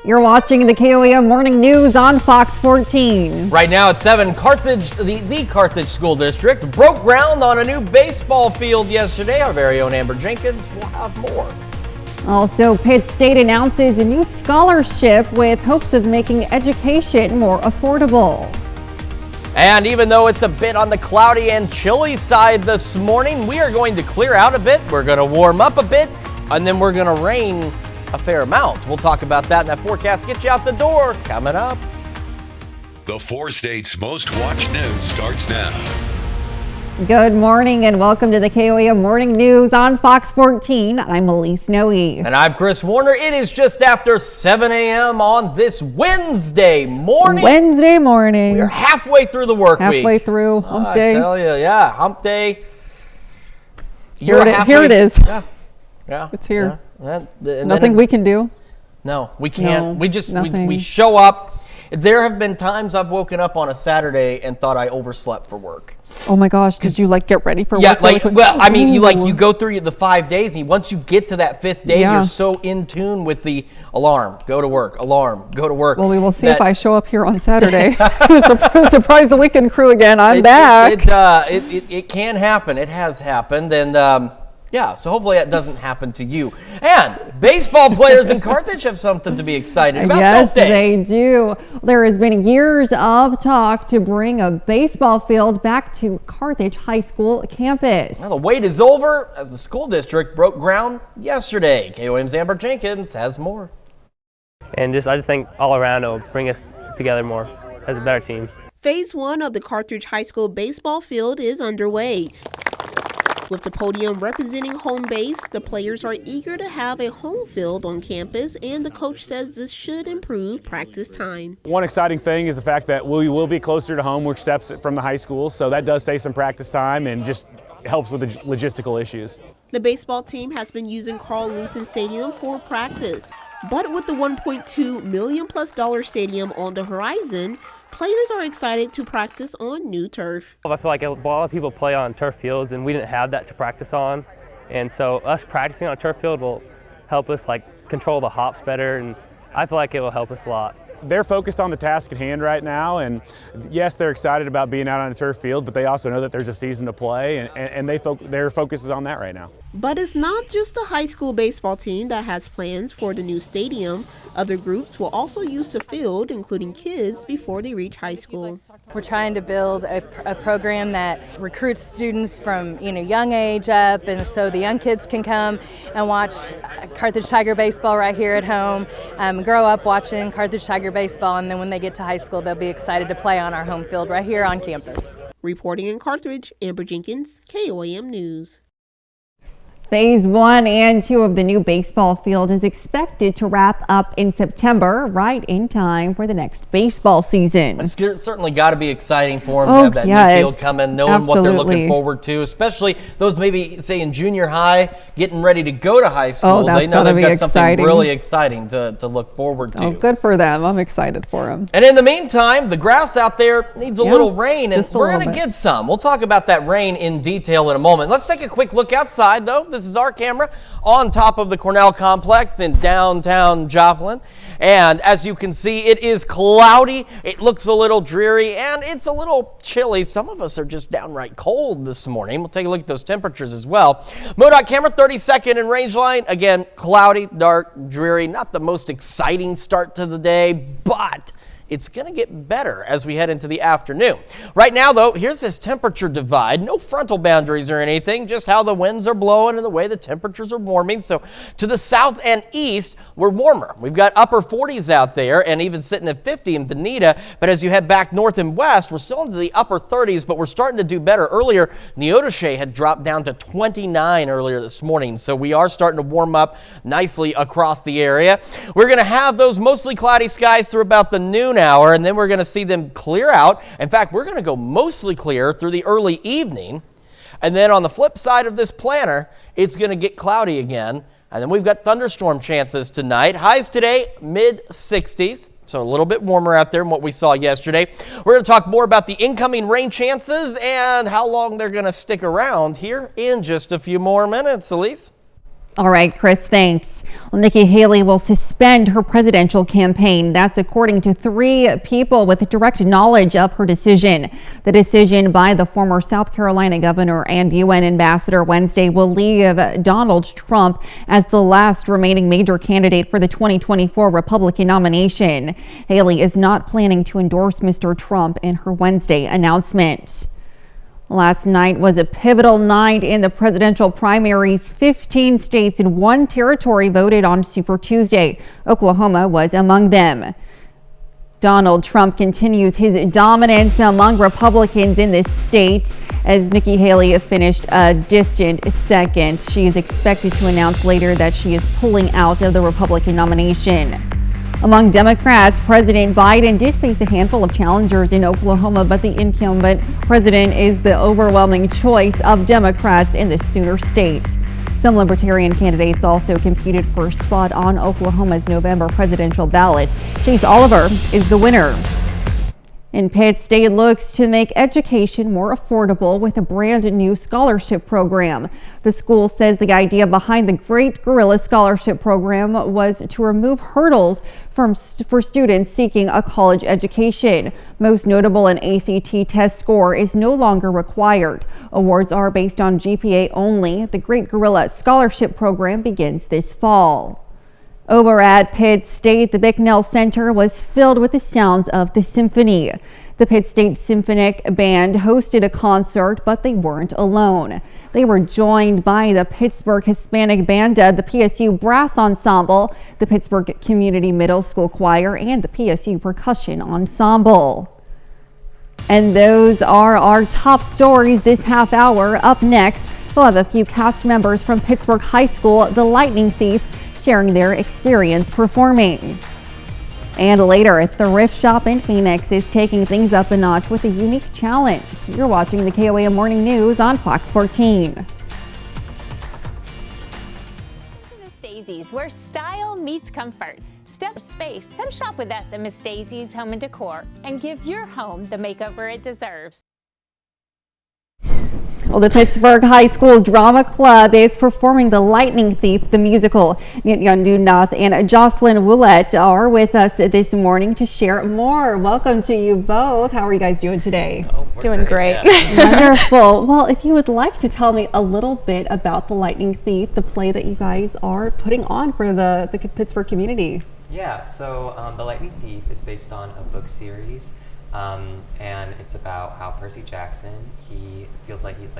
You're watching the KOAM Morning News on Fox 14. Right now at 7, Carthage, the Carthage School District broke ground on a new baseball field yesterday. Our very own Amber Jenkins will have more. Also, Pitt State announces a new scholarship with hopes of making education more affordable. And even though it's a bit on the cloudy and chilly side this morning, we are going to clear out a bit. We're going to warm up a bit, and then we're going to rain a fair amount. We'll talk about that in that forecast. Get you out the door coming up. The 4 states' most watched news starts now. Good morning and welcome to the KOAM Morning News on Fox 14. I'm Elise Noe. And I'm Chris Warner. It is just after 7 a.m. on this Wednesday morning. We're halfway through the work week. Halfway through, hump day. I tell you, yeah, hump day. Here it is. Yeah. It's here. Yeah. Nothing we can do. No, we can't. No, we show up. There have been times I've woken up on a Saturday and thought I overslept for work. Oh my gosh, did you get ready for work? Yeah, you go through the 5 days, and once you get to that 5th day, you're so in tune with the alarm, go to work, alarm, go to work. Well, we will see if I show up here on Saturday. Surprise the weekend crew again. I'm back. It can happen. It has happened, and so hopefully that doesn't happen to you. And baseball players in Carthage have something to be excited about, yes, don't they? They do. There has been years of talk to bring a baseball field back to Carthage High School campus. Well, the wait is over as the school district broke ground yesterday. KOAM's Amber Jenkins has more. And I just think all around it'll bring us together more as a better team. Phase 1 of the Carthage High School baseball field is underway. With the podium representing home base, the players are eager to have a home field on campus, and the coach says this should improve practice time. One exciting thing is the fact that we will be closer to home, which steps from the high school, so that does save some practice time and just helps with the logistical issues. The baseball team has been using Carl Luton Stadium for practice, but with the $1.2 million+ stadium on the horizon, players are excited to practice on new turf. I feel like a lot of people play on turf fields, and we didn't have that to practice on. And so us practicing on a turf field will help us control the hops better, and I feel like it will help us a lot. They're focused on the task at hand right now, and yes, they're excited about being out on a turf field, but they also know that there's a season to play, and their focus is on that right now. But it's not just the high school baseball team that has plans for the new stadium. Other groups will also use the field, including kids, before they reach high school. We're trying to build a program that recruits students from young age up, and so the young kids can come and watch Carthage Tiger baseball right here at home, grow up watching Carthage Tiger baseball, and then when they get to high school, they'll be excited to play on our home field right here on campus. Reporting in Carthage, Amber Jenkins, KOAM News. Phase 1 and 2 of the new baseball field is expected to wrap up in September, right in time for the next baseball season. It's certainly got to be exciting for them to have that new field coming, knowing what they're looking forward to, especially those maybe, say, in junior high, getting ready to go to high school. They know they've got something really exciting to look forward to. Oh, good for them. I'm excited for them. And in the meantime, the grass out there needs a little rain, and we're going to get some. We'll talk about that rain in detail in a moment. Let's take a quick look outside, though. This is our camera on top of the Cornell complex in downtown Joplin. And as you can see, it is cloudy. It looks a little dreary, and it's a little chilly. Some of us are just downright cold this morning. We'll take a look at those temperatures as well. MoDOT camera, 32nd and range line. Again, cloudy, dark, dreary. Not the most exciting start to the day, but it's going to get better as we head into the afternoon. Right now, though, here's this temperature divide. No frontal boundaries or anything, just how the winds are blowing and the way the temperatures are warming. So to the south and east, we're warmer. We've got upper 40s out there and even sitting at 50 in Bonita. But as you head back north and west, we're still into the upper 30s, but we're starting to do better. Earlier, Neodesha had dropped down to 29 earlier this morning. So we are starting to warm up nicely across the area. We're going to have those mostly cloudy skies through about the noon hour, and then we're going to see them clear out. In fact, we're going to go mostly clear through the early evening, and then on the flip side of this planner, it's going to get cloudy again, and then we've got thunderstorm chances tonight. Highs today, mid-60s, so a little bit warmer out there than what we saw yesterday. We're going to talk more about the incoming rain chances and how long they're going to stick around here in just a few more minutes. Elise? All right, Chris, thanks. Well, Nikki Haley will suspend her presidential campaign. That's according to 3 people with direct knowledge of her decision. The decision by the former South Carolina governor and UN ambassador Wednesday will leave Donald Trump as the last remaining major candidate for the 2024 Republican nomination. Haley is not planning to endorse Mr. Trump in her Wednesday announcement. Last night was a pivotal night in the presidential primaries. 15 states and 1 territory voted on Super Tuesday. Oklahoma was among them. Donald Trump continues his dominance among Republicans in this state as Nikki Haley finished a distant second. She is expected to announce later that she is pulling out of the Republican nomination. Among Democrats, President Biden did face a handful of challengers in Oklahoma, but the incumbent president is the overwhelming choice of Democrats in the Sooner state. Some Libertarian candidates also competed for a spot on Oklahoma's November presidential ballot. Chase Oliver is the winner. And Pitt State looks to make education more affordable with a brand new scholarship program. The school says the idea behind the Great Gorilla Scholarship Program was to remove hurdles for students seeking a college education. Most notable, an ACT test score is no longer required. Awards are based on GPA only. The Great Gorilla Scholarship Program begins this fall. Over at Pitt State, the Bicknell Center was filled with the sounds of the symphony. The Pitt State Symphonic Band hosted a concert, but they weren't alone. They were joined by the Pittsburgh Hispanic Banda, the PSU Brass Ensemble, the Pittsburgh Community Middle School Choir, and the PSU Percussion Ensemble. And those are our top stories this half hour. Up next, we'll have a few cast members from Pittsburgh High School, The Lightning Thief, sharing their experience performing. And later, the Thrift Shop in Phoenix is taking things up a notch with a unique challenge. You're watching the KOAM Morning News on Fox 14. Miss Daisy's, where style meets comfort. Step space. Come shop with us at Miss Daisy's Home and Decor and give your home the makeover it deserves. Well, the Pittsburgh High School Drama Club is performing The Lightning Thief, the musical. Yandu Nath and Jocelyn Willett are with us this morning to share more. Welcome to you both. How are you guys doing today? Doing great. Yeah. Wonderful. Well, if you would like to tell me a little bit about The Lightning Thief, the play that you guys are putting on for the Pittsburgh community. Yeah, so The Lightning Thief is based on a book series. And it's about how Percy Jackson, he feels like he's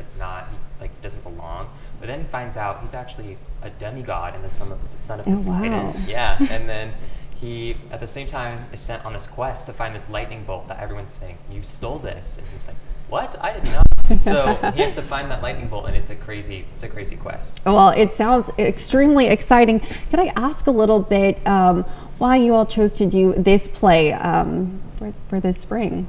doesn't belong, but then he finds out he's actually a demigod and the son of this hidden. Yeah, and then he at the same time is sent on this quest to find this lightning bolt that everyone's saying, you stole this, and he's like, what? I did not. So he has to find that lightning bolt, and it's a crazy quest. Well, it sounds extremely exciting. Can I ask a little bit why you all chose to do this play for this spring?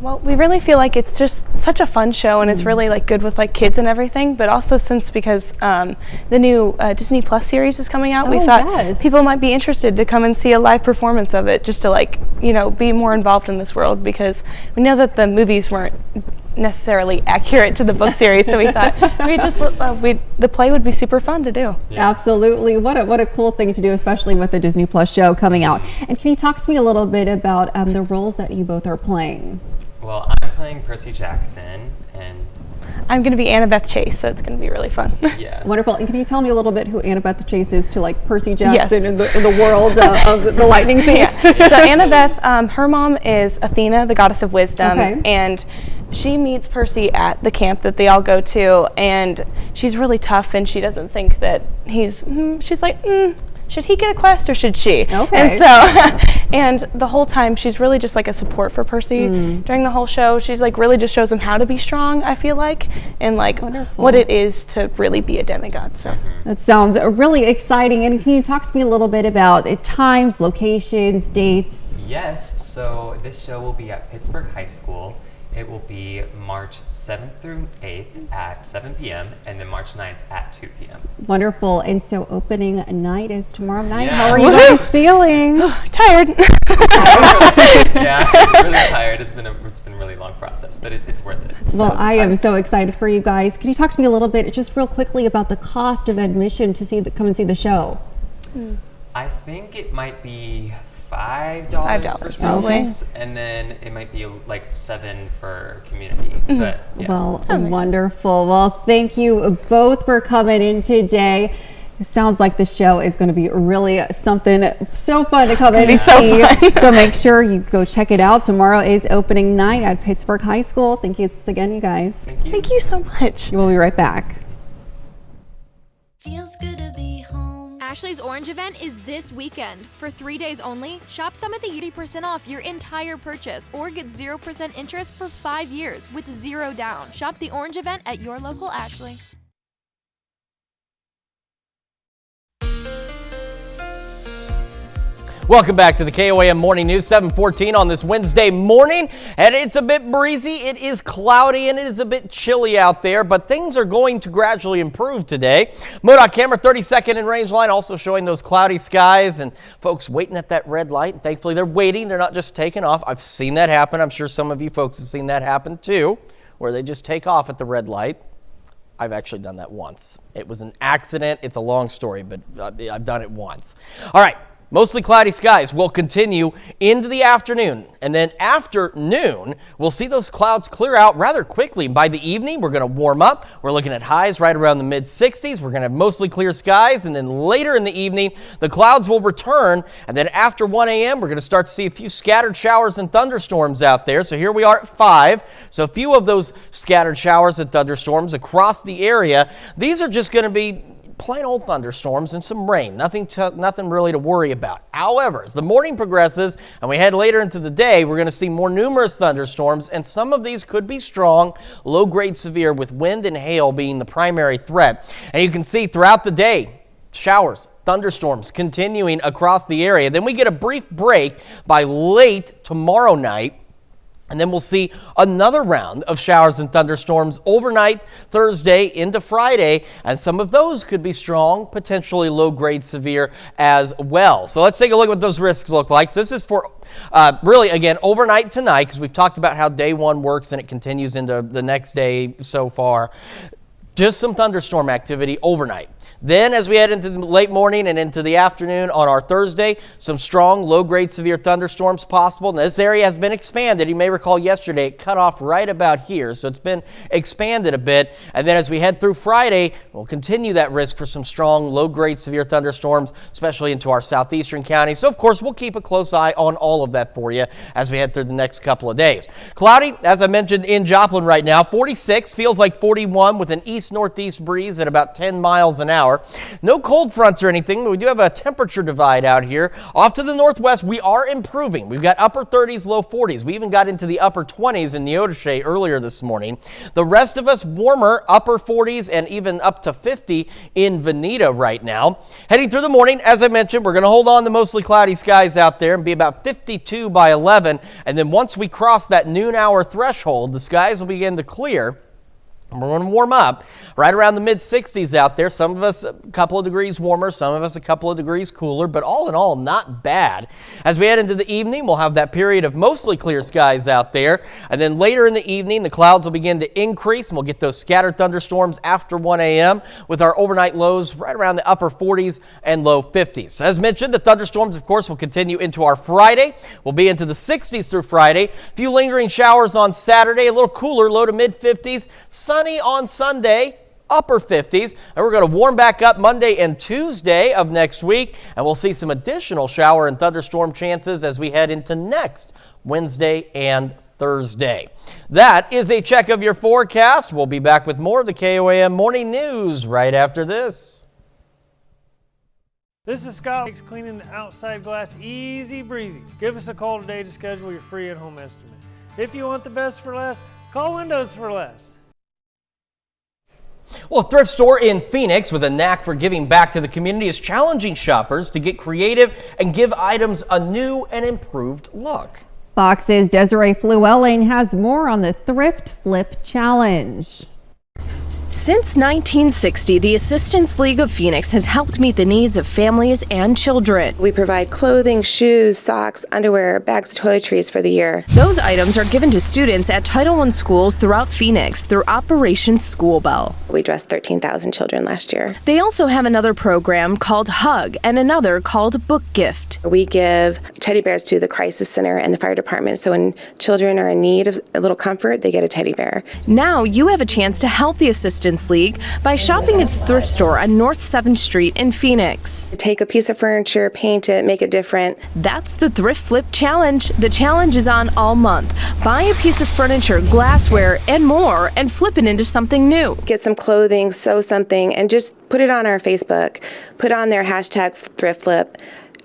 Well, we really feel like it's just such a fun show, and it's really good with kids and everything, but also because the new Disney Plus series is coming out, we thought people might be interested to come and see a live performance of it, just to be more involved in this world, because we know that the movies weren't necessarily accurate to the book series, so we thought the play would be super fun to do. Yeah. Absolutely. What a cool thing to do, especially with the Disney Plus show coming out. And can you talk to me a little bit about the roles that you both are playing? Well, I'm playing Percy Jackson, and I'm going to be Annabeth Chase, so it's going to be really fun. Yeah. Wonderful. And can you tell me a little bit who Annabeth Chase is to Percy Jackson in the world of the Lightning Thief? Yeah. So Annabeth, her mom is Athena, the goddess of wisdom, and she meets Percy at the camp that they all go to, and she's really tough, and she doesn't think that she's like, should he get a quest or should she? Okay. And so, and the whole time she's really just a support for Percy during the whole show. She's really just shows him how to be strong, I feel like, and what it is to really be a demigod. So that sounds really exciting. And can you talk to me a little bit about times, locations, dates? Yes. So this show will be at Pittsburgh High School. It will be March 7th through 8th at 7 p.m. and then March 9th at 2 p.m. Wonderful. And so opening night is tomorrow night. Yeah. How are you guys feeling? Tired. Yeah, really tired. It's been really long. long process, but it's worth it. Well, I am so excited for you guys. Can you talk to me a little bit, just real quickly, about the cost of admission to come and see the show? I think it might be $5 for students, and then it might be like $7 for community. But yeah. Well, wonderful. Well, thank you both for coming in today. It sounds like the show is going to be really something so fun to come in and see. So make sure you go check it out. Tomorrow is opening night at Pittsburgh High School. Thank you again, you guys. Thank you. Thank you so much. We'll be right back. Feels good to be home. Ashley's Orange event is this weekend. For 3 days only, shop some at the 80% off your entire purchase or get 0% interest for 5 years with 0 down. Shop the Orange event at your local Ashley. Welcome back to the KOAM Morning News, 7:14 on this Wednesday morning, and it's a bit breezy, it is cloudy, and it is a bit chilly out there, but things are going to gradually improve today. MoDOT camera 32nd in range line also showing those cloudy skies and folks waiting at that red light. And thankfully, they're waiting. They're not just taking off. I've seen that happen. I'm sure some of you folks have seen that happen too, where they just take off at the red light. I've actually done that once. It was an accident. It's a long story, but I've done it once. All right. Mostly cloudy skies will continue into the afternoon, and then after noon, we'll see those clouds clear out rather quickly. By the evening, we're going to warm up. We're looking at highs right around the mid-60s. We're going to have mostly clear skies, and then later in the evening, the clouds will return, and then after 1 a.m., we're going to start to see a few scattered showers and thunderstorms out there. So here we are at 5. So a few of those scattered showers and thunderstorms across the area. These are just going to be plain old thunderstorms and some rain. Nothing really to worry about. However, as the morning progresses and we head later into the day, we're going to see more numerous thunderstorms, and some of these could be strong, low-grade severe, with wind and hail being the primary threat. And you can see throughout the day, showers, thunderstorms continuing across the area. Then we get a brief break by late tomorrow night. And then we'll see another round of showers and thunderstorms overnight Thursday into Friday, and some of those could be strong, potentially low-grade severe as well. So let's take a look at what those risks look like. So this is for really, again, overnight tonight, because we've talked about how day one works and it continues into the next day so far. Just some thunderstorm activity overnight. Then as we head into the late morning and into the afternoon on our Thursday, some strong low-grade severe thunderstorms possible. Now, this area has been expanded. You may recall yesterday it cut off right about here, so it's been expanded a bit. And then as we head through Friday, we'll continue that risk for some strong low-grade severe thunderstorms, especially into our southeastern counties. So, of course, we'll keep a close eye on all of that for you as we head through the next couple of days. Cloudy, as I mentioned, in Joplin right now, 46, feels like 41 with an east-northeast breeze at about 10 miles an hour. No cold fronts or anything, but we do have a temperature divide out here. Off to the northwest, we are improving. We've got upper 30s, low 40s. We even got into the upper 20s in Neodesha earlier this morning. The rest of us warmer, upper 40s and even up to 50 in Veneta right now. Heading through the morning, as I mentioned, we're going to hold on to mostly cloudy skies out there and be about 52 by 11. And then once we cross that noon hour threshold, the skies will begin to clear. We're going to warm up right around the mid-60s out there. Some of us a couple of degrees warmer, some of us a couple of degrees cooler, but all in all, not bad. As we head into the evening, we'll have that period of mostly clear skies out there. And then later in the evening, the clouds will begin to increase, and we'll get those scattered thunderstorms after 1 a.m. with our overnight lows right around the upper 40s and low 50s. As mentioned, the thunderstorms, of course, will continue into our Friday. We'll be into the 60s through Friday. A few lingering showers on Saturday, a little cooler, low to mid-50s. Sunny on Sunday, upper 50s, and we're going to warm back up Monday and Tuesday of next week, and we'll see some additional shower and thunderstorm chances as we head into next Wednesday and Thursday. That is a check of your forecast. We'll be back with more of the KOAM Morning News right after this. This is Scott. Makes cleaning the outside glass easy breezy. Give us a call today to schedule your free in-home estimate. If you want the best for less, call Windows for Less. Well, a thrift store in Phoenix with a knack for giving back to the community is challenging shoppers to get creative and give items a new and improved look. Fox's Desiree Flewelling has more on the Thrift Flip Challenge. Since 1960, the Assistance League of Phoenix has helped meet the needs of families and children. We provide clothing, shoes, socks, underwear, bags of toiletries for the year. Those items are given to students at Title I schools throughout Phoenix through Operation School Bell. We dressed 13,000 children last year. They also have another program called Hug and another called Book Gift. We give teddy bears to the crisis center and the fire department, so when children are in need of a little comfort, they get a teddy bear. Now you have a chance to help the Assistance League by shopping its thrift store on North 7th Street in Phoenix. Take a piece of furniture, paint it, make it different. That's the Thrift Flip Challenge. The challenge is on all month. Buy a piece of furniture, glassware, and more, and flip it into something new. Get some clothing, sew something, and just put it on our Facebook. Put on their hashtag Thrift Flip.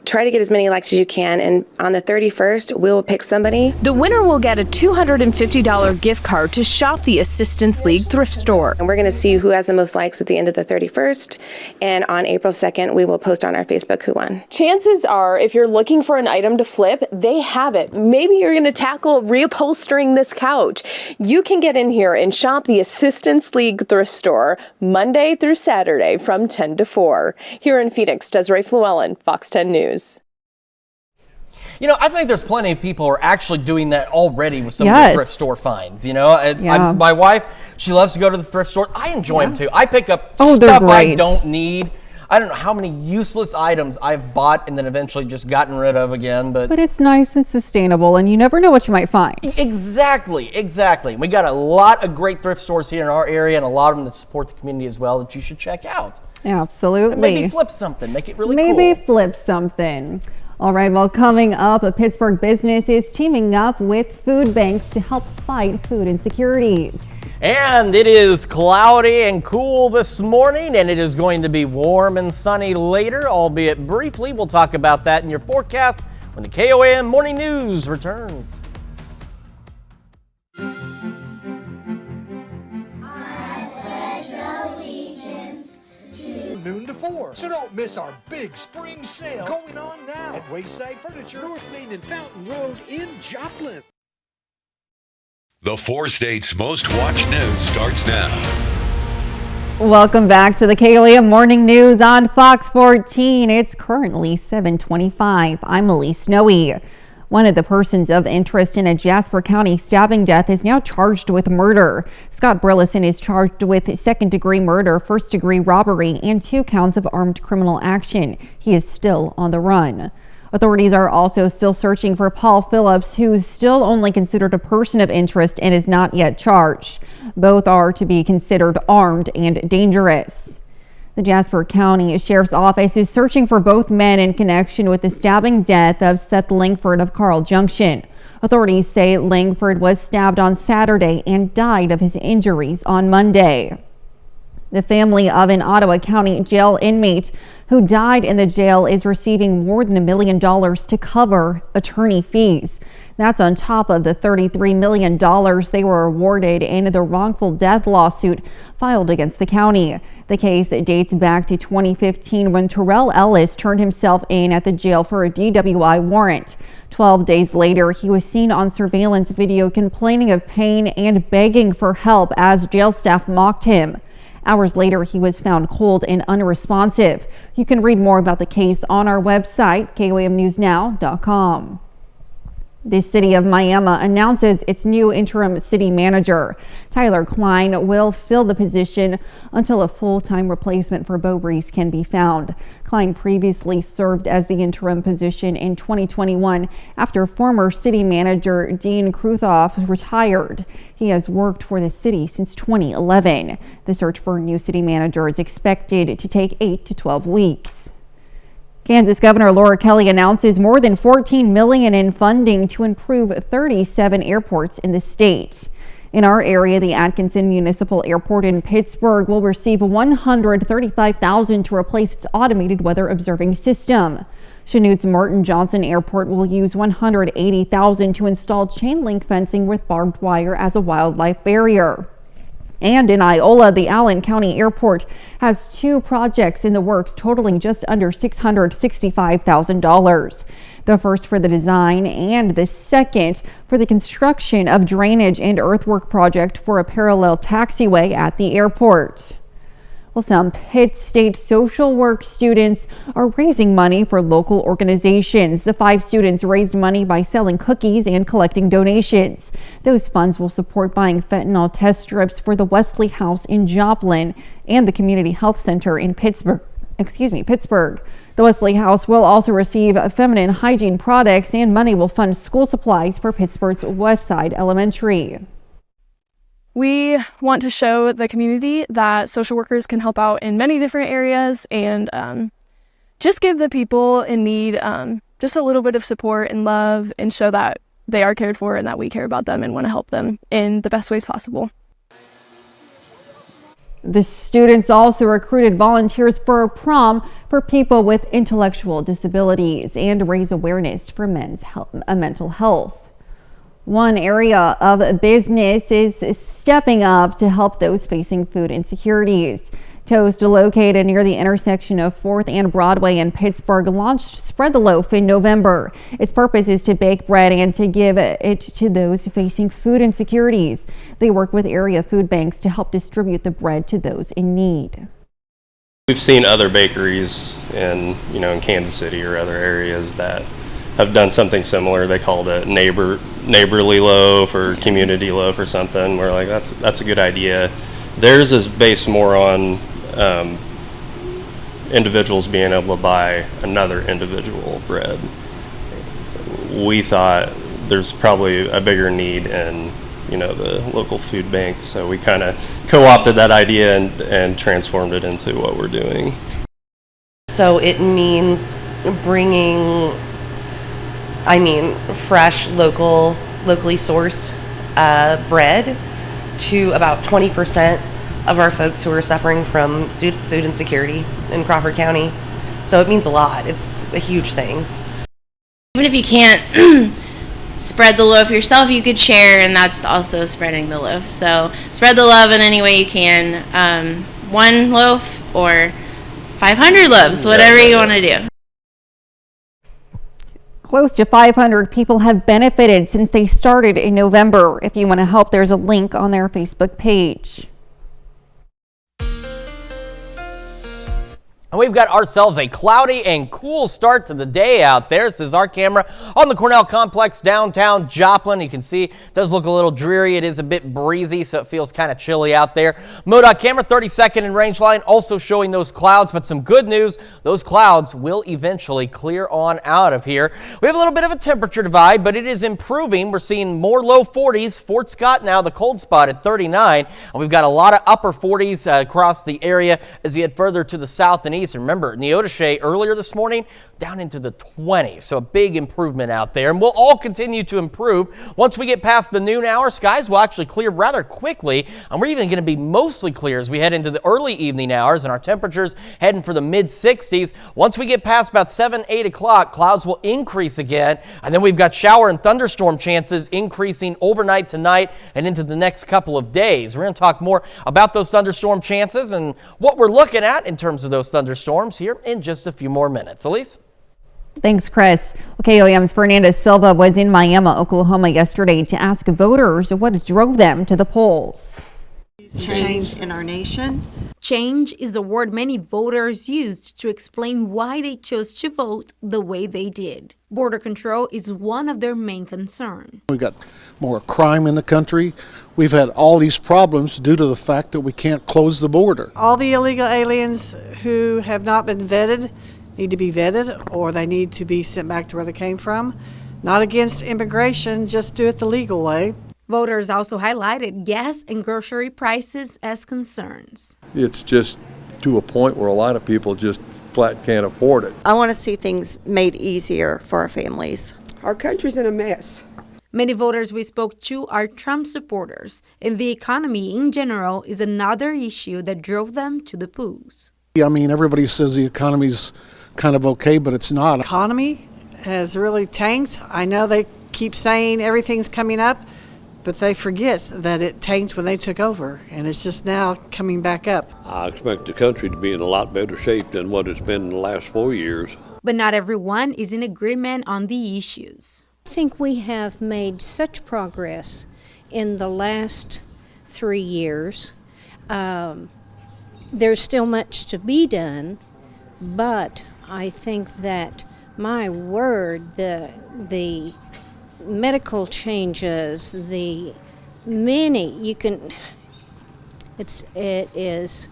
Try to get as many likes as you can, and on the 31st, we'll pick somebody. The winner will get a $250 gift card to shop the Assistance League thrift store. And we're going to see who has the most likes at the end of the 31st, and on April 2nd, we will post on our Facebook who won. Chances are, if you're looking for an item to flip, they have it. Maybe you're going to tackle reupholstering this couch. You can get in here and shop the Assistance League thrift store Monday through Saturday from 10 to 4. Here in Phoenix, Desiree Llewellyn, Fox 10 News. You know, I think there's plenty of people who are actually doing that already with some of the thrift store finds. You know, my wife, she loves to go to the thrift store. I enjoy them too. I pick up stuff I don't need. I don't know how many useless items I've bought and then eventually just gotten rid of again. But it's nice and sustainable, and you never know what you might find. Exactly. We got a lot of great thrift stores here in our area, and a lot of them that support the community as well that you should check out. Absolutely. And maybe flip something, make it really cool. Maybe flip something. All right, well, coming up, a Pittsburgh business is teaming up with food banks to help fight food insecurities. And it is cloudy and cool this morning, and it is going to be warm and sunny later, albeit briefly. We'll talk about that in your forecast when the KOAM Morning News returns. Noon to 4. So don't miss our big spring sale going on now at Wayside Furniture, North Main and Fountain Road in Joplin. The 4 states' most watched news starts now. Welcome back to the KOAM Morning News on Fox 14. It's currently 7:25. I'm Elise Noe. One of the persons of interest in a Jasper County stabbing death is now charged with murder. Scott Burleson is charged with second-degree murder, first-degree robbery, and 2 counts of armed criminal action. He is still on the run. Authorities are also still searching for Paul Phillips, who's still only considered a person of interest and is not yet charged. Both are to be considered armed and dangerous. The Jasper County Sheriff's Office is searching for both men in connection with the stabbing death of Seth Langford of Carl Junction. Authorities say Langford was stabbed on Saturday and died of his injuries on Monday. The family of an Ottawa County jail inmate who died in the jail is receiving more than $1 million to cover attorney fees. That's on top of the $33 million they were awarded in the wrongful death lawsuit filed against the county. The case dates back to 2015 when Terrell Ellis turned himself in at the jail for a DWI warrant. 12 days later, he was seen on surveillance video complaining of pain and begging for help as jail staff mocked him. Hours later, he was found cold and unresponsive. You can read more about the case on our website, KOAMNewsNow.com. The city of Miami announces its new interim city manager. Tyler Klein will fill the position until a full-time replacement for Bo Reese can be found. Klein previously served as the interim position in 2021 after former city manager Dean Kruthoff retired. He has worked for the city since 2011. The search for a new city manager is expected to take 8 to 12 weeks. Kansas Governor Laura Kelly announces more than $14 million in funding to improve 37 airports in the state. In our area, the Atkinson Municipal Airport in Pittsburgh will receive $135,000 to replace its automated weather observing system. Chanute's Martin Johnson Airport will use $180,000 to install chain link fencing with barbed wire as a wildlife barrier. And in Iola, the Allen County Airport has 2 projects in the works totaling just under $665,000. The first for the design and the second for the construction of drainage and earthwork project for a parallel taxiway at the airport. Well, some Pitt State social work students are raising money for local organizations. The 5 students raised money by selling cookies and collecting donations. Those funds will support buying fentanyl test strips for the Wesley House in Joplin and the Community Health Center in Pittsburgh. The Wesley House will also receive feminine hygiene products, and money will fund school supplies for Pittsburgh's West Side Elementary. We want to show the community that social workers can help out in many different areas and just give the people in need just a little bit of support and love and show that they are cared for and that we care about them and want to help them in the best ways possible. The students also recruited volunteers for a prom for people with intellectual disabilities and raise awareness for mental health. One area of business is stepping up to help those facing food insecurities. Toast, located near the intersection of 4th and Broadway in Pittsburgh, launched Spread the Loaf in November. Its purpose is to bake bread and to give it to those facing food insecurities. They work with area food banks to help distribute the bread to those in need. We've seen other bakeries in Kansas City or other areas that have done something similar. They called it neighborly loaf or community loaf or something. We're like, that's a good idea. Theirs is based more on individuals being able to buy another individual bread. We thought there's probably a bigger need in the local food bank, so we kind of co-opted that idea and transformed it into what we're doing. So it means bringing fresh, locally sourced bread to about 20% of our folks who are suffering from food insecurity in Crawford County. So it means a lot. It's a huge thing. Even if you can't spread the loaf yourself, you could share, and that's also spreading the loaf. So spread the love in any way you can. 1 loaf or 500 loaves, whatever you want to do. Close to 500 people have benefited since they started in November. If you want to help, there's a link on their Facebook page. And we've got ourselves a cloudy and cool start to the day out there. This is our camera on the Cornell Complex downtown Joplin. You can see it does look a little dreary. It is a bit breezy, so it feels kind of chilly out there. MoDOT camera 32nd in range line also showing those clouds, but some good news, those clouds will eventually clear on out of here. We have a little bit of a temperature divide, but it is improving. We're seeing more low 40s. Fort Scott now the cold spot at 39, and we've got a lot of upper 40s across the area as you head further to the south and east. Remember, Neodesha earlier this morning down into the 20s, so a big improvement out there, and we'll all continue to improve. Once we get past the noon hour, skies will actually clear rather quickly, and we're even going to be mostly clear as we head into the early evening hours, and our temperatures heading for the mid 60s. Once we get past about 7-8 o'clock, clouds will increase again, and then we've got shower and thunderstorm chances increasing overnight tonight and into the next couple of days. We're going to talk more about those thunderstorm chances and what we're looking at in terms of those thunderstorms here in just a few more minutes. Elise? Thanks, Chris. KOAM's Fernanda Silva was in Miami, Oklahoma yesterday to ask voters what drove them to the polls. Change in our nation. Change is a word many voters used to explain why they chose to vote the way they did. Border control is one of their main concerns. We've got more crime in the country. We've had all these problems due to the fact that we can't close the border. All the illegal aliens who have not been vetted need to be vetted, or they need to be sent back to where they came from. Not against immigration, just do it the legal way. Voters also highlighted gas and grocery prices as concerns. It's just to a point where a lot of people just flat can't afford it. I want to see things made easier for our families. Our country's in a mess. Many voters we spoke to are Trump supporters, and the economy in general is another issue that drove them to the polls. I mean, everybody says the economy's kind of okay, but it's not. The economy has really tanked. I know they keep saying everything's coming up, but they forget that it tanked when they took over, and it's just now coming back up. I expect the country to be in a lot better shape than what it's been in the last 4 years. But not everyone is in agreement on the issues. I think we have made such progress in the last 3 years. There's still much to be done, but I think that, my word, the medical changes, it is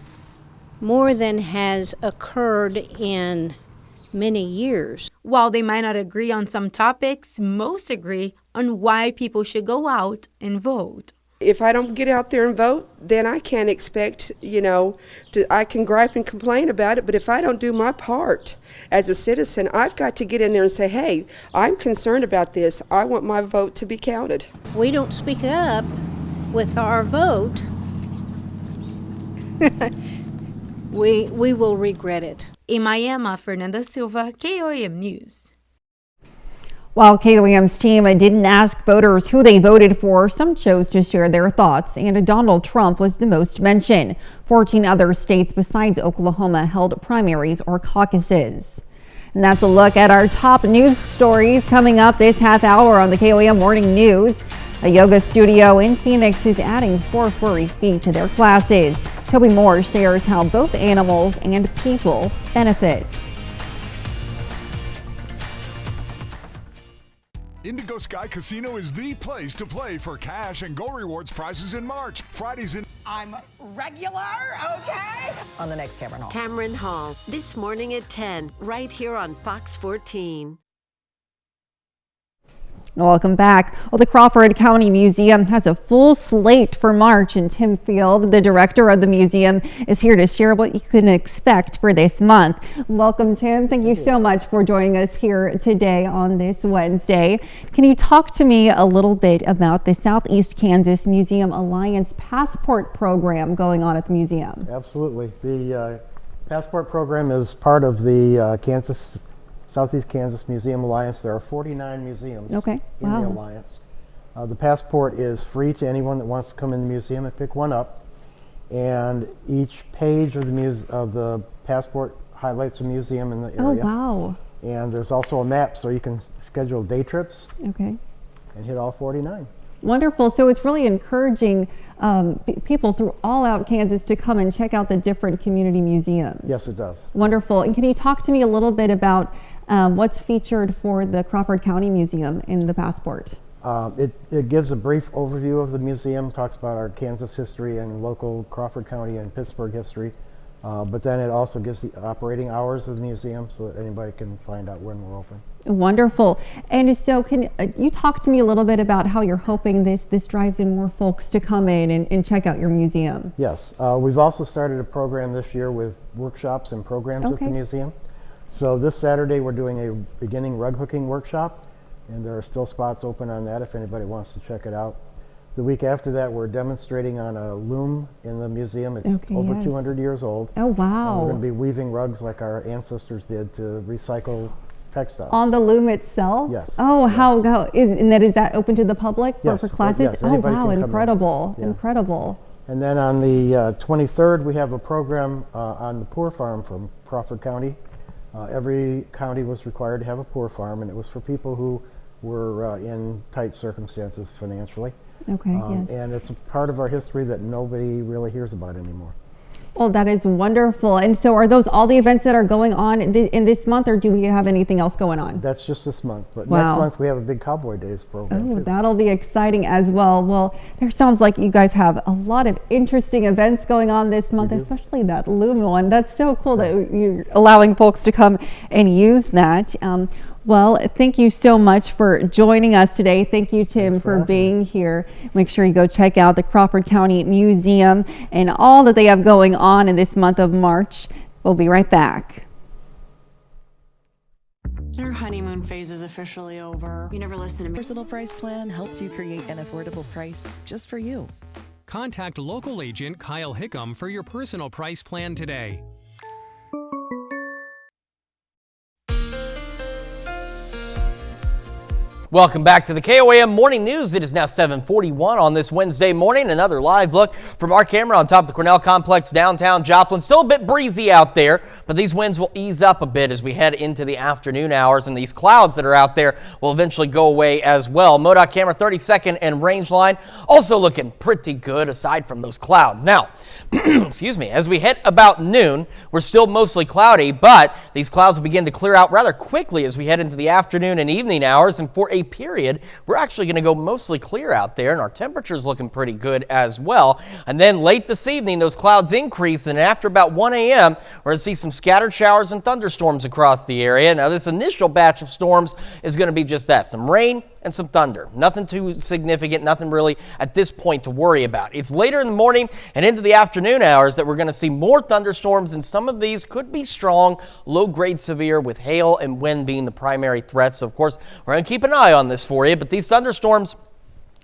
more than has occurred in many years. While they might not agree on some topics, most agree on why people should go out and vote. If I don't get out there and vote, then I can't expect, I can gripe and complain about it, but if I don't do my part as a citizen, I've got to get in there and say, hey, I'm concerned about this. I want my vote to be counted. If we don't speak up with our vote, we will regret it. In Miami, Fernanda Silva, KOAM News. While KOAM's team didn't ask voters who they voted for, some chose to share their thoughts, and Donald Trump was the most mentioned. 14 other states besides Oklahoma held primaries or caucuses. And that's a look at our top news stories coming up this half hour on the KOAM Morning News. A yoga studio in Phoenix is adding 4 furry feet to their classes. Toby Moore shares how both animals and people benefit. Indigo Sky Casino is the place to play for cash and Go Rewards prizes in March. Fridays in... I'm regular, okay? On the next Tamron Hall. Tamron Hall, this morning at 10, right here on Fox 14. Welcome back. Well, the Crawford County Museum has a full slate for March, and Tim Field, the director of the museum, is here to share what you can expect for this month. Welcome, Tim. Thank you so much for joining us here today on this Wednesday. Can you talk to me a little bit about the Southeast Kansas Museum Alliance Passport program going on at the museum? Absolutely. The Passport program is part of the Southeast Kansas Museum Alliance. There are 49 museums in the Alliance. The Passport is free to anyone that wants to come in the museum and pick one up. And each page of the Passport highlights a museum in the area. Oh, wow. And there's also a map, so you can schedule day trips and hit all 49. Wonderful. So it's really encouraging people throughout Kansas to come and check out the different community museums. Yes, it does. Wonderful. And can you talk to me a little bit about what's featured for the Crawford County Museum in the Passport? It gives a brief overview of the museum, talks about our Kansas history and local Crawford County and Pittsburgh history, but then it also gives the operating hours of the museum so that anybody can find out when we're open. Wonderful. And so can you talk to me a little bit about how you're hoping this drives in more folks to come in and check out your museum? Yes. We've also started a program this year with workshops and programs at the museum. So this Saturday we're doing a beginning rug hooking workshop, and there are still spots open on that if anybody wants to check it out. The week after that we're demonstrating on a loom in the museum. It's over 200 years old. Oh, wow. And we're going to be weaving rugs like our ancestors did to recycle textiles. On the loom itself? Yes. Oh, is that open to the public for classes? Yes, oh, wow, incredible, incredible. And then on the 23rd we have a program on the Poor Farm from Crawford County. Every county was required to have a poor farm, and it was for people who were in tight circumstances financially. Okay, yes. And it's a part of our history that nobody really hears about anymore. Well, that is wonderful. And so are those all the events that are going on in this month, or do we have anything else going on? That's just this month. But next month we have a big Cowboy Days program. Oh, that'll be exciting as well. Well, there sounds like you guys have a lot of interesting events going on this month, especially that loom one. That's so cool that you're allowing folks to come and use that. Well, thank you so much for joining us today. Thank you, Tim, for being here. Make sure you go check out the Crawford County Museum and all that they have going on in this month of March. We'll be right back. Your honeymoon phase is officially over. You never listen to me. Personal Price Plan helps you create an affordable price just for you. Contact local agent Kyle Hickam for your personal price plan today. Welcome back to the KOAM Morning News. It is now 7:41 on this Wednesday morning. Another live look from our camera on top of the Cornell Complex, downtown Joplin. Still a bit breezy out there, but these winds will ease up a bit as we head into the afternoon hours, and these clouds that are out there will eventually go away as well. MoDOT camera 32nd and range line also looking pretty good aside from those clouds. Now, excuse me, as we hit about noon, we're still mostly cloudy, but these clouds will begin to clear out rather quickly as we head into the afternoon and evening hours, and for a period, we're actually going to go mostly clear out there, and our temperature's looking pretty good as well. And then late this evening, those clouds increase, and after about 1 a.m., we're going to see some scattered showers and thunderstorms across the area. Now, this initial batch of storms is going to be just that, some rain and some thunder. Nothing too significant, nothing really at this point to worry about. It's later in the morning and into the afternoon hours that we're going to see more thunderstorms, and some of these could be strong, low-grade severe, with hail and wind being the primary threats. So, of course, we're going to keep an eye on this for you, but these thunderstorms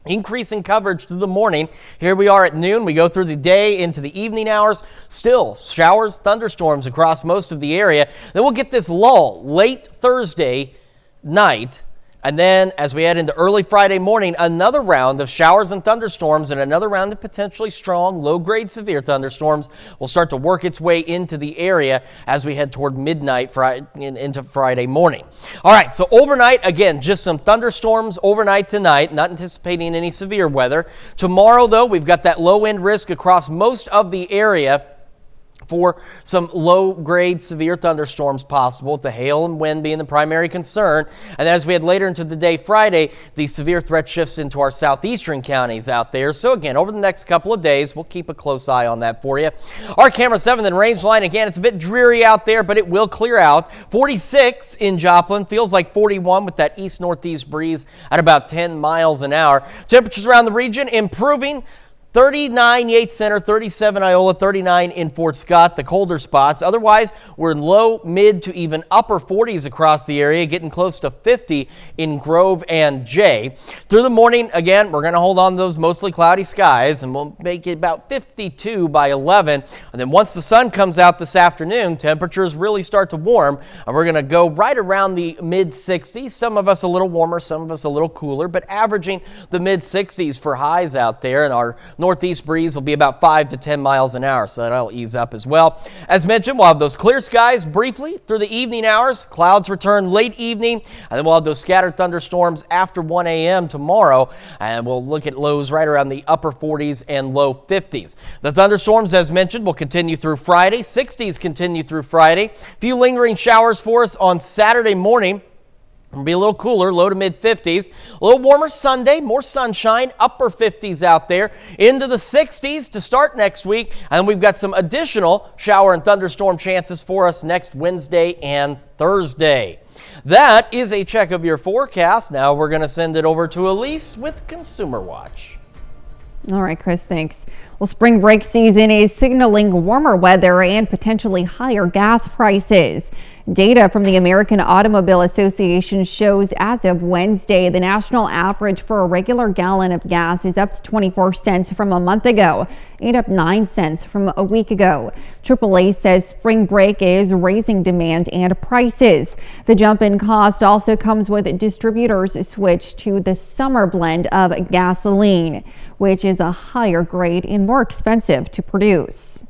increasing coverage through the morning. Here we are at noon. We go through the day into the evening hours. Still showers, thunderstorms across most of the area. Then we'll get this lull late Thursday night. And then as we head into early Friday morning, another round of showers and thunderstorms and another round of potentially strong, low-grade severe thunderstorms will start to work its way into the area as we head toward midnight into Friday morning. All right, so overnight, again, just some thunderstorms overnight tonight, not anticipating any severe weather. Tomorrow, though, we've got that low-end risk across most of the area for some low-grade severe thunderstorms possible, with the hail and wind being the primary concern. And as we head later into the day Friday, the severe threat shifts into our southeastern counties out there. So again, over the next couple of days, we'll keep a close eye on that for you. Our camera 7 and range line, again, it's a bit dreary out there, but it will clear out. 46 in Joplin, feels like 41 with that east-northeast breeze at about 10 miles an hour. Temperatures around the region improving. 39 Yates Center, 37 Iola, 39 in Fort Scott, the colder spots. Otherwise, we're in low, mid to even upper 40s across the area, getting close to 50 in Grove and Jay. Through the morning, again, we're going to hold on to those mostly cloudy skies, and we'll make it about 52 by 11. And then once the sun comes out this afternoon, temperatures really start to warm, and we're going to go right around the mid-60s. Some of us a little warmer, some of us a little cooler, but averaging the mid-60s for highs out there, and our northeast breeze will be about 5 to 10 miles an hour, so that'll ease up as well. As mentioned, we'll have those clear skies briefly through the evening hours. Clouds return late evening, and then we'll have those scattered thunderstorms after 1 a.m. tomorrow, and we'll look at lows right around the upper 40s and low 50s. The thunderstorms, as mentioned, will continue through Friday. 60s continue through Friday. A few lingering showers for us on Saturday morning. It'll be a little cooler, low to mid 50s. A little warmer Sunday, more sunshine, upper 50s out there, into the 60s to start next week. And we've got some additional shower and thunderstorm chances for us next Wednesday and Thursday. That is a check of your forecast. Now we're going to send it over to Elise with Consumer Watch. All right, Chris, thanks. Well, spring break season is signaling warmer weather and potentially higher gas prices. Data from the American Automobile Association shows as of Wednesday, the national average for a regular gallon of gas is up to 24 cents from a month ago and up 9 cents from a week ago. AAA says spring break is raising demand and prices. The jump in cost also comes with distributors switch to the summer blend of gasoline, which is a higher grade and more expensive to produce.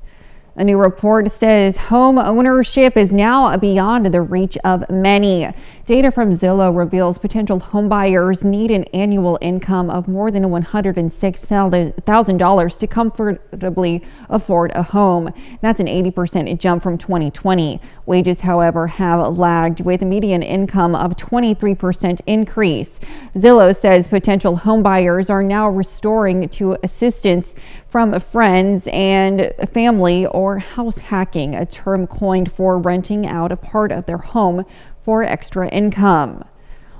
A new report says home ownership is now beyond the reach of many. Data from Zillow reveals potential home buyers need an annual income of more than $106,000 to comfortably afford a home. That's an 80% jump from 2020. Wages, however, have lagged with a median income of 23% increase. Zillow says potential home buyers are now restoring to assistance from friends and family or house hacking, a term coined for renting out a part of their home for extra income.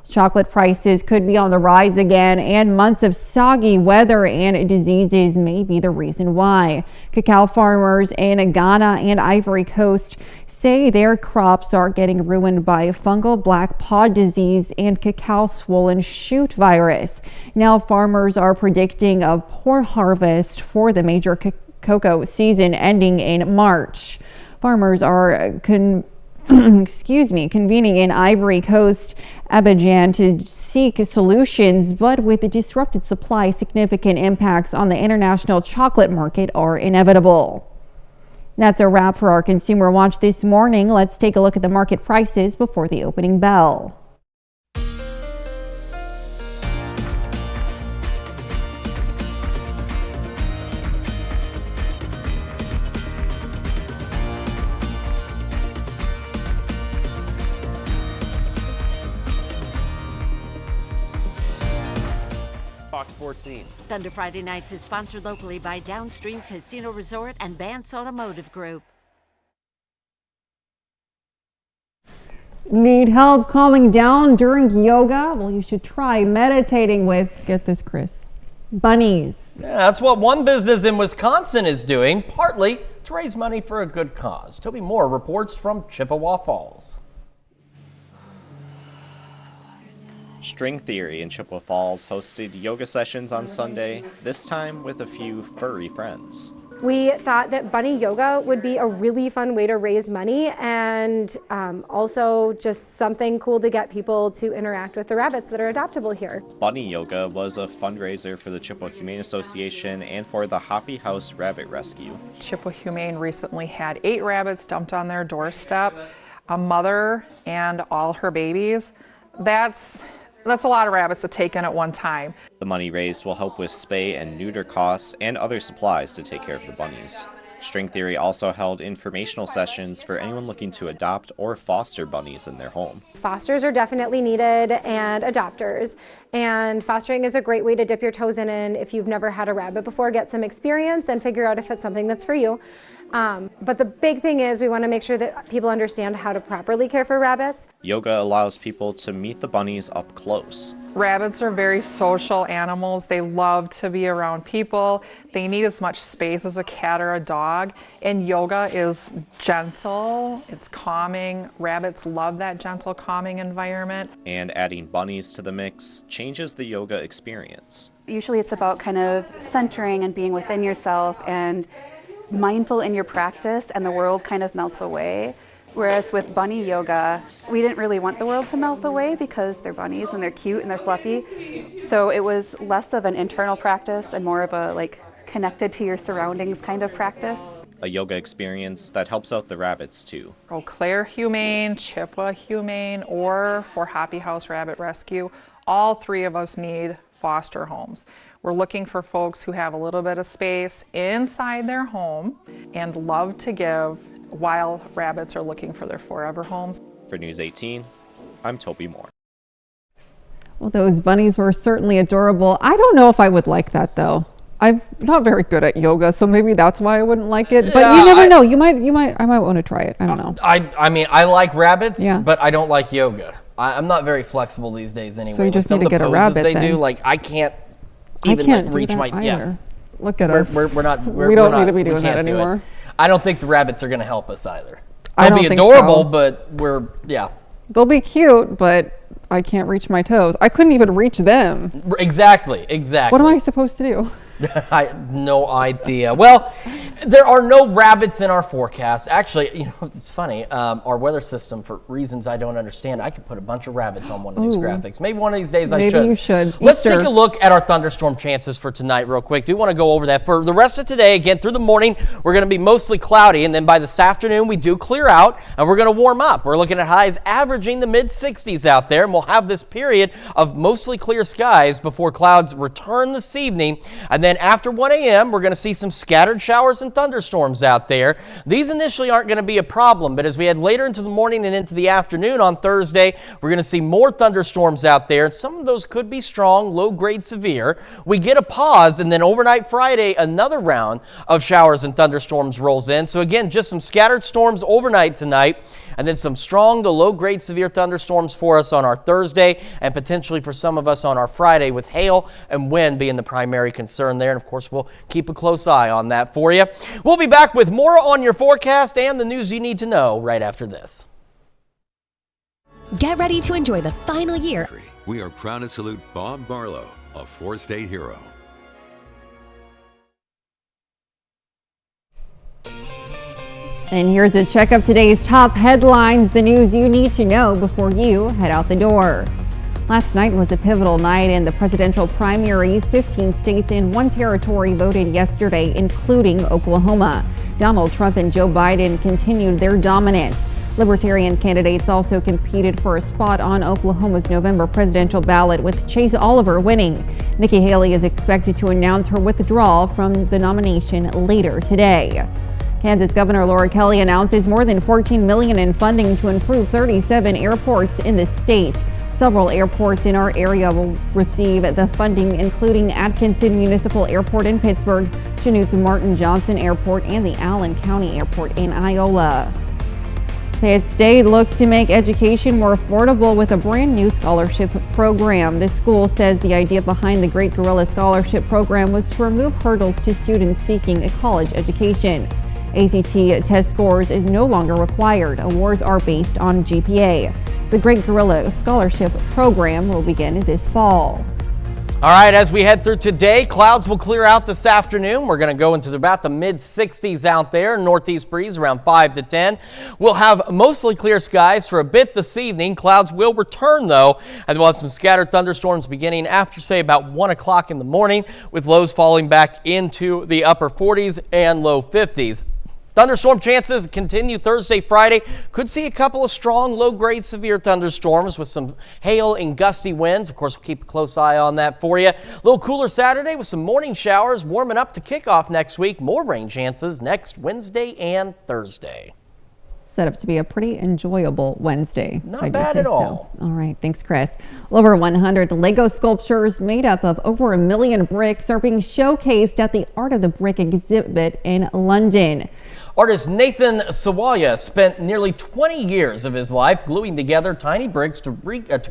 Chocolate prices could be on the rise again, and months of soggy weather and diseases may be the reason why. Cacao farmers in Ghana and Ivory Coast say their crops are getting ruined by fungal black pod disease and cacao swollen shoot virus. Now farmers are predicting a poor harvest for the major cocoa season ending in March. Farmers are convening in Ivory Coast, Abidjan, to seek solutions, but with the disrupted supply, significant impacts on the international chocolate market are inevitable. That's a wrap for our Consumer Watch this morning. Let's take a look at the market prices before the opening bell. Fox 14. Thunder Friday Nights is sponsored locally by Downstream Casino Resort and Vance Automotive Group. Need help calming down during yoga? Well, you should try meditating with, get this, Chris, bunnies. Yeah, that's what one business in Wisconsin is doing, partly to raise money for a good cause. Toby Moore reports from Chippewa Falls. String Theory in Chippewa Falls hosted yoga sessions on Sunday, this time with a few furry friends. We thought that bunny yoga would be a really fun way to raise money and also just something cool to get people to interact with the rabbits that are adoptable here. Bunny yoga was a fundraiser for the Chippewa Humane Association and for the Hoppy House Rabbit Rescue. Chippewa Humane recently had 8 rabbits dumped on their doorstep, a mother and all her babies. That's a lot of rabbits to take in at one time. The money raised will help with spay and neuter costs and other supplies to take care of the bunnies. String Theory also held informational sessions for anyone looking to adopt or foster bunnies in their home. Fosters are definitely needed and adopters. And fostering is a great way to dip your toes in, and if you've never had a rabbit before, get some experience and figure out if it's something that's for you. But the big thing is we want to make sure that people understand how to properly care for rabbits. Yoga allows people to meet the bunnies up close. Rabbits are very social animals. They love to be around people. They need as much space as a cat or a dog. And yoga is gentle, it's calming. Rabbits love that gentle, calming environment. And adding bunnies to the mix changes the yoga experience. Usually it's about kind of centering and being within yourself and mindful in your practice, and the world kind of melts away. Whereas with bunny yoga, we didn't really want the world to melt away because they're bunnies and they're cute and they're fluffy. So it was less of an internal practice and more of a connected to your surroundings kind of practice. A yoga experience that helps out the rabbits too. Eau Claire Humane, Chippewa Humane, or for Hoppy House Rabbit Rescue, all 3 of us need foster homes. We're looking for folks who have a little bit of space inside their home and love to give while rabbits are looking for their forever homes. For News 18, I'm Toby Moore. Well, those bunnies were certainly adorable. I don't know if I would like that though. I'm not very good at yoga, so maybe that's why I wouldn't like it. But yeah, you never know. I might want to try it. I don't know. I mean, I like rabbits, but I don't like yoga. I'm not very flexible these days anyway. So you just need to get a rabbit they then. do, I can't reach my either. yeah. Look at us. We're not. We don't need to be doing that anymore. I don't think the rabbits are going to help us either. I don't They'll be think adorable, so. but they'll be cute, but I can't reach my toes. I couldn't even reach them. Exactly. What am I supposed to do? I have no idea. Well, there are no rabbits in our forecast. Actually, it's funny. Our weather system, for reasons I don't understand, I could put a bunch of rabbits on one of these graphics. Maybe one of these days I should. Maybe you should. Let's take a look at our thunderstorm chances for tonight real quick. Do want to go over that. For the rest of today, again, through the morning, we're going to be mostly cloudy, and then by this afternoon, we do clear out, and we're going to warm up. We're looking at highs averaging the mid-60s out there, and we'll have this period of mostly clear skies before clouds return this evening. And then after 1 a.m., we're going to see some scattered showers and thunderstorms out there. These initially aren't going to be a problem, but as we head later into the morning and into the afternoon on Thursday, we're going to see more thunderstorms out there, and some of those could be strong, low-grade severe. We get a pause, and then overnight Friday, another round of showers and thunderstorms rolls in. So again, just some scattered storms overnight tonight, and then some strong to low-grade severe thunderstorms for us on our Thursday, and potentially for some of us on our Friday, with hail and wind being the primary concern there. And of course, we'll keep a close eye on that for you. We'll be back with more on your forecast and the news you need to know right after this. Get ready to enjoy the final year. We are proud to salute Bob Barlow, a four-state hero. And here's a check of today's top headlines, the news you need to know before you head out the door. Last night was a pivotal night in the presidential primaries. 15 states and 1 territory voted yesterday, including Oklahoma. Donald Trump and Joe Biden continued their dominance. Libertarian candidates also competed for a spot on Oklahoma's November presidential ballot, with Chase Oliver winning. Nikki Haley is expected to announce her withdrawal from the nomination later today. Kansas Governor Laura Kelly announces more than $14 million in funding to improve 37 airports in the state. Several airports in our area will receive the funding, including Atkinson Municipal Airport in Pittsburgh, Chanut's Martin Johnson Airport, and the Allen County Airport in Iola. Fayette State looks to make education more affordable with a brand new scholarship program. The school says the idea behind the Great Gorilla Scholarship Program was to remove hurdles to students seeking a college education. ACT test scores is no longer required. Awards are based on GPA. The Great Gorilla Scholarship Program will begin this fall. All right, as we head through today, clouds will clear out this afternoon. We're going to go into about the mid-60s out there. Northeast breeze around 5 to 10. We'll have mostly clear skies for a bit this evening. Clouds will return, though, and we'll have some scattered thunderstorms beginning after, say, about 1 o'clock in the morning, with lows falling back into the upper 40s and low 50s. Thunderstorm chances continue Thursday, Friday. Could see a couple of strong, low-grade, severe thunderstorms with some hail and gusty winds. Of course, we'll keep a close eye on that for you. A little cooler Saturday with some morning showers, warming up to kickoff next week. More rain chances next Wednesday and Thursday. Set up to be a pretty enjoyable Wednesday. Not bad at all. All right, thanks, Chris. Over 100 Lego sculptures made up of over 1 million bricks are being showcased at the Art of the Brick exhibit in London. Artist Nathan Sawaya spent nearly 20 years of his life gluing together tiny bricks to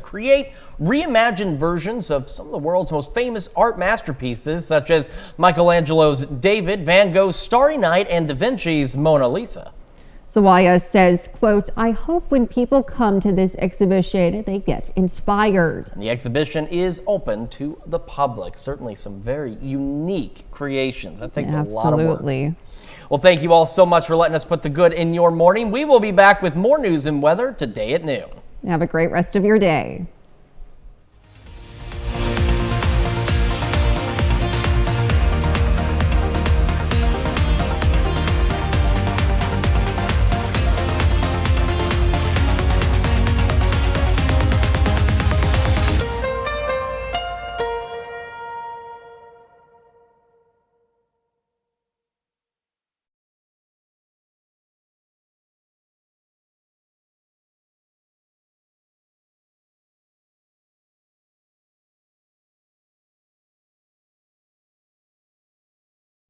create reimagined versions of some of the world's most famous art masterpieces, such as Michelangelo's David, Van Gogh's Starry Night, and Da Vinci's Mona Lisa. Sawaya says, quote, "I hope when people come to this exhibition, they get inspired." The exhibition is open to the public. Certainly some very unique creations. That takes a lot of work. Absolutely. Well, thank you all so much for letting us put the good in your morning. We will be back with more news and weather today at noon. Have a great rest of your day.